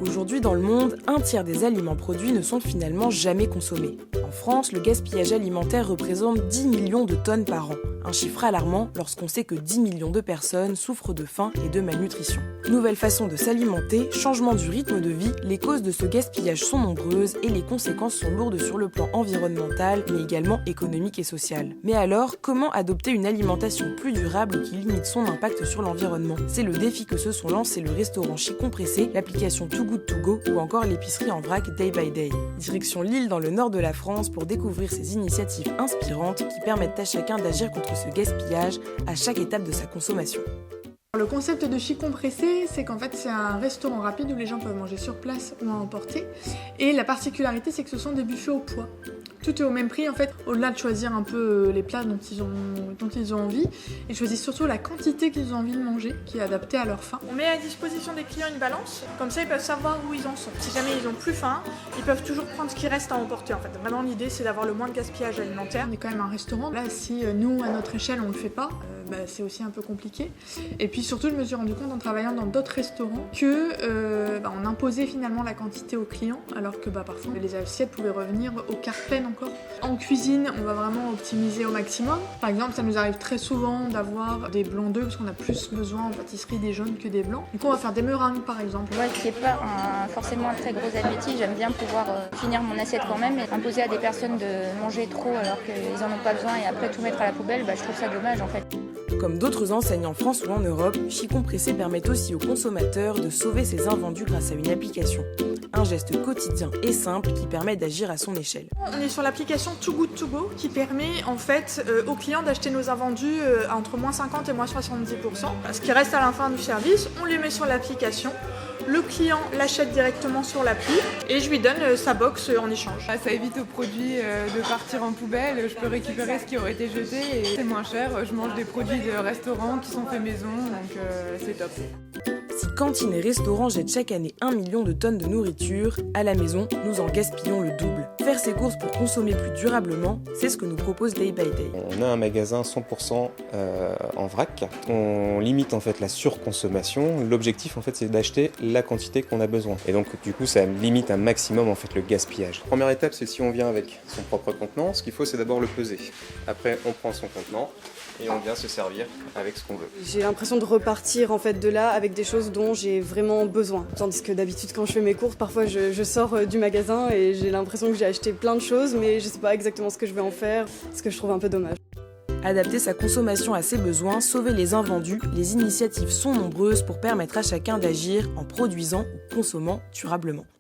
Aujourd'hui, dans le monde, un tiers des aliments produits ne sont finalement jamais consommés. En France, le gaspillage alimentaire représente 10 millions de tonnes par an. Un chiffre alarmant lorsqu'on sait que 10 millions de personnes souffrent de faim et de malnutrition. Nouvelle façon de s'alimenter, changement du rythme de vie, les causes de ce gaspillage sont nombreuses et les conséquences sont lourdes sur le plan environnemental, mais également économique et social. Mais alors, comment adopter une alimentation plus durable qui limite son impact sur l'environnement? C'est le défi que se sont lancés le restaurant Chi Compressé, l'application Too Good To Go ou encore l'épicerie en vrac Day by Day. Direction Lille dans le nord de la France pour découvrir ces initiatives inspirantes qui permettent à chacun d'agir contre ce gaspillage à chaque étape de sa consommation. Le concept de Chi Compressé, c'est qu'en fait c'est un restaurant rapide où les gens peuvent manger sur place ou à emporter. Et la particularité, c'est que ce sont des buffets au poids. Tout est au même prix en fait, au-delà de choisir un peu les plats dont ils ont envie, ils choisissent surtout la quantité qu'ils ont envie de manger, qui est adaptée à leur faim. On met à disposition des clients une balance, comme ça ils peuvent savoir où ils en sont. Si jamais ils n'ont plus faim, ils peuvent toujours prendre ce qui reste à emporter en fait. Vraiment l'idée c'est d'avoir le moins de gaspillage alimentaire. On est quand même un restaurant, là si nous à notre échelle on le fait pas, c'est aussi un peu compliqué. Et puis surtout je me suis rendu compte en travaillant dans d'autres restaurants que on imposait finalement la quantité aux clients, alors que parfois les assiettes pouvaient revenir au quart pleine encore. En cuisine, on va vraiment optimiser au maximum. Par exemple, ça nous arrive très souvent d'avoir des blancs d'œufs parce qu'on a plus besoin en pâtisserie des jaunes que des blancs. Du coup, on va faire des meringues par exemple. Moi qui n'ai pas forcément un très gros appétit, j'aime bien pouvoir finir mon assiette quand même et imposer à des personnes de manger trop alors qu'ils n'en ont pas besoin et après tout mettre à la poubelle, je trouve ça dommage en fait. Comme d'autres enseignes en France ou en Europe, Chi Compressé permet aussi aux consommateurs de sauver ses invendus grâce à une application. Un geste quotidien et simple qui permet d'agir à son échelle. On est sur l'application Too Good To Go qui permet en fait aux clients d'acheter nos invendus entre moins 50 et moins 70%. Ce qui reste à la fin du service, on les met sur l'application. Le client l'achète directement sur l'appli et je lui donne sa box en échange. Ça évite aux produits de partir en poubelle, je peux récupérer ce qui aurait été jeté et c'est moins cher. Je mange des produits de restaurant qui sont faits maison, donc c'est top. Si cantines et restaurants jettent chaque année 1 million de tonnes de nourriture, à la maison, nous en gaspillons le double. Faire ses courses pour consommer plus durablement, c'est ce que nous propose Day by Day. On a un magasin 100% en vrac. On limite en fait la surconsommation. L'objectif en fait c'est d'acheter la quantité qu'on a besoin. Et donc du coup ça limite un maximum en fait le gaspillage. Première étape, c'est si on vient avec son propre contenant, ce qu'il faut c'est d'abord le peser. Après on prend son contenant et on vient se servir avec ce qu'on veut. J'ai l'impression de repartir en fait de là avec des choses dont j'ai vraiment besoin. Tandis que d'habitude quand je fais mes courses, parfois je sors du magasin et j'ai l'impression que j'ai acheté plein de choses mais je sais pas exactement ce que je vais en faire, ce que je trouve un peu dommage. Adapter sa consommation à ses besoins, sauver les invendus, les initiatives sont nombreuses pour permettre à chacun d'agir en produisant ou consommant durablement.